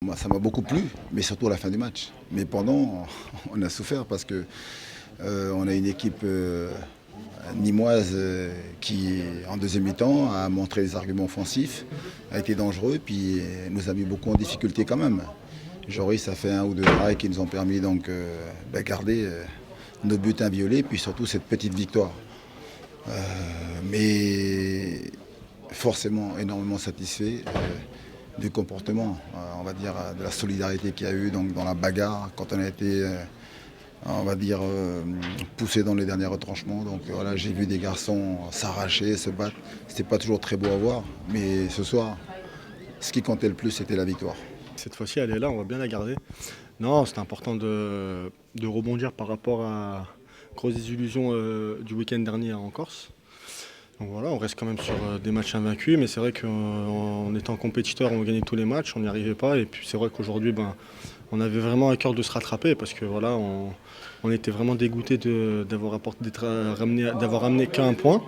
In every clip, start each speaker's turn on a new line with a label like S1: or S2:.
S1: Moi, ça m'a beaucoup plu, mais surtout à la fin du match. Mais pendant, on a souffert parce que on a une équipe nîmoise qui, en deuxième mi-temps, a montré des arguments offensifs, a été dangereux, puis nous a mis beaucoup en difficulté quand même. Joris a fait un ou deux arrêts qui nous ont permis donc garder nos buts inviolés, puis surtout cette petite victoire. Mais forcément énormément satisfait du comportement, on va dire, de la solidarité qu'il y a eu donc, dans la bagarre quand on a été, on va dire, poussé dans les derniers retranchements. Donc voilà, j'ai vu des garçons s'arracher, se battre. C'était pas toujours très beau à voir, mais ce soir, ce qui comptait le plus, c'était la victoire.
S2: Cette fois-ci, elle est là, on va bien la garder. Non, c'est important de rebondir par rapport à grosses désillusions du week-end dernier en Corse. Donc voilà, on reste quand même sur des matchs invaincus, mais c'est vrai qu'en étant compétiteur, on gagnait tous les matchs, on n'y arrivait pas. Et puis c'est vrai qu'aujourd'hui, on avait vraiment à cœur de se rattraper parce que voilà, on était vraiment dégoûté d'avoir ramené qu'un point.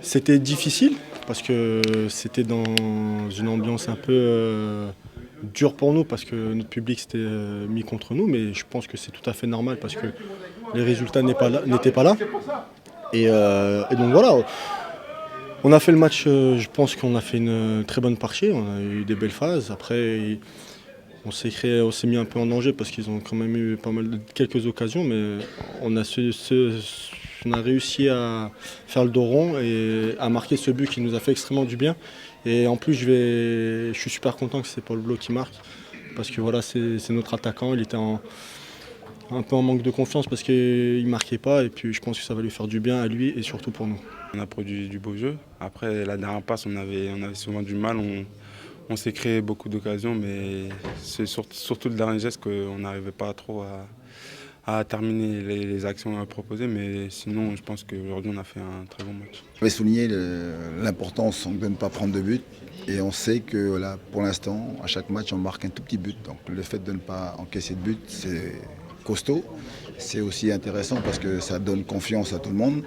S2: C'était difficile parce que c'était dans une ambiance un peu dure pour nous parce que notre public s'était mis contre nous, mais je pense que c'est tout à fait normal parce que les résultats n'étaient pas là. Et donc voilà, on a fait le match, je pense qu'on a fait une très bonne partie, on a eu des belles phases. Après, on s'est mis un peu en danger parce qu'ils ont quand même eu quelques occasions, mais on a, on a réussi à faire le dos rond et à marquer ce but qui nous a fait extrêmement du bien. Et en plus, je suis super content que c'est Paul Blot qui marque parce que voilà, c'est notre attaquant, il était un peu en manque de confiance parce qu'il ne marquait pas et puis je pense que ça va lui faire du bien à lui et surtout pour nous.
S3: On a produit du beau jeu. Après, la dernière passe, on avait souvent du mal. On s'est créé beaucoup d'occasions, mais c'est surtout le dernier geste qu'on n'arrivait pas trop à terminer les actions proposées. Mais sinon, je pense qu'aujourd'hui, on a fait un très bon match.
S1: Je vais souligner l'importance de ne pas prendre de but. Et on sait que là, pour l'instant, à chaque match, on marque un tout petit but. Donc le fait de ne pas encaisser de but, c'est costaud. C'est aussi intéressant parce que ça donne confiance à tout le monde.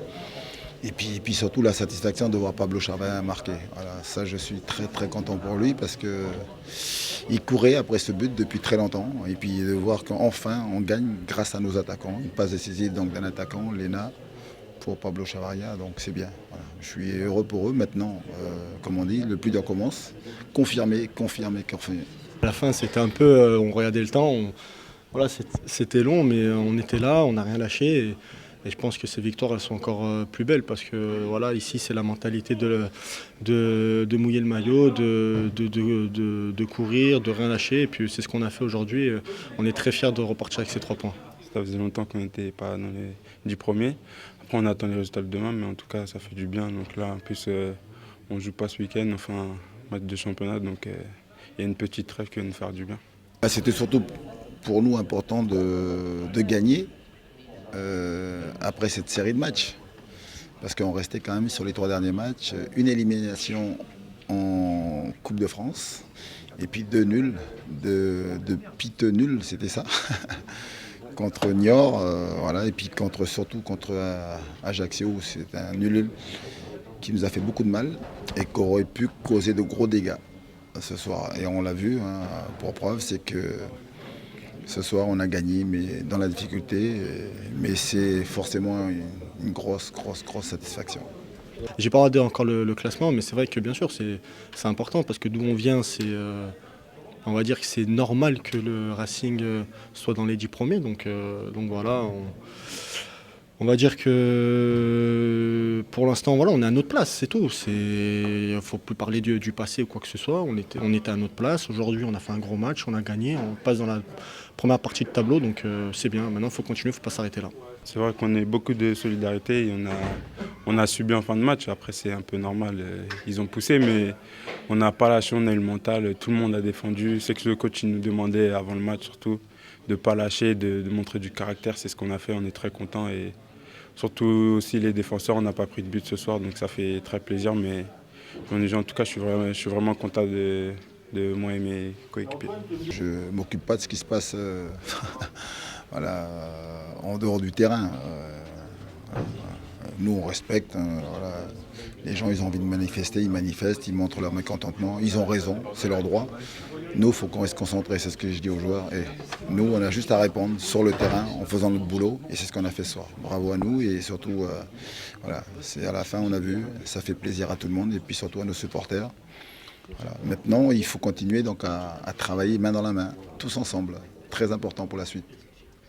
S1: Et puis surtout la satisfaction de voir Pablo Charvin marquer. Voilà, ça je suis très très content pour lui parce qu'il courait après ce but depuis très longtemps. Et puis de voir qu'enfin on gagne grâce à nos attaquants. Une passe décisive donc d'un attaquant, Lena, pour Pablo Chavarria, donc c'est bien. Voilà. Je suis heureux pour eux. Maintenant, comme on dit, le plus dur commence. Confirmer.
S2: À la fin, c'était un peu, on regardait le temps, voilà, c'était long, mais on était là, on n'a rien lâché. Et je pense que ces victoires, elles sont encore plus belles parce que voilà, ici, c'est la mentalité de mouiller le maillot, de courir, de rien lâcher. Et puis c'est ce qu'on a fait aujourd'hui. On est très fiers de repartir avec ces 3 points.
S3: Ça faisait longtemps qu'on n'était pas dans les 10 premiers. Après, on attend les résultats de demain, mais en tout cas, ça fait du bien. Donc là, en plus, on ne joue pas ce week-end, on fait un match de championnat. Donc il y a une petite trêve qui va nous faire du bien.
S1: C'était surtout pour nous important de gagner après cette série de matchs. Parce qu'on restait quand même sur les 3 derniers matchs. Une élimination en Coupe de France. Et puis 2 nuls, de piteux nuls, c'était ça. Contre Niort, voilà, et puis surtout contre Ajaccio, c'est un nul qui nous a fait beaucoup de mal et qui aurait pu causer de gros dégâts ce soir. Et on l'a vu, hein, pour preuve, c'est que ce soir on a gagné, mais dans la difficulté, mais c'est forcément une grosse satisfaction.
S2: J'ai pas regardé encore le classement, mais c'est vrai que bien sûr c'est important parce que d'où on vient, on va dire que c'est normal que le Racing soit dans les 10 premiers. Donc voilà, on va dire que pour l'instant, voilà, on est à notre place, c'est tout. Il ne faut plus parler du passé ou quoi que ce soit. On était à notre place. Aujourd'hui, on a fait un gros match, on a gagné. On passe dans la première partie de tableau, donc c'est bien. Maintenant, il faut continuer, il ne faut pas s'arrêter là.
S3: C'est vrai qu'on a beaucoup de solidarité et on a subi en fin de match. Après, c'est un peu normal. Ils ont poussé, mais on n'a pas lâché, on a eu le mental. Tout le monde a défendu. C'est que le coach il nous demandait avant le match surtout de ne pas lâcher, de montrer du caractère. C'est ce qu'on a fait, on est très contents. Et surtout aussi les défenseurs, on n'a pas pris de but ce soir, donc ça fait très plaisir. Mais en tout cas, je suis vraiment content de moi et mes coéquipiers.
S1: Je ne m'occupe pas de ce qui se passe voilà, en dehors du terrain. Nous, on respecte. Voilà. Les gens, ils ont envie de manifester, ils manifestent, ils montrent leur mécontentement. Ils ont raison, c'est leur droit. Nous, il faut qu'on reste concentrés, c'est ce que je dis aux joueurs. Et nous, on a juste à répondre sur le terrain en faisant notre boulot. Et c'est ce qu'on a fait ce soir. Bravo à nous et surtout, voilà, c'est à la fin, on a vu, ça fait plaisir à tout le monde et puis surtout à nos supporters. Voilà. Maintenant, il faut continuer donc à travailler main dans la main, tous ensemble. Très important pour la suite.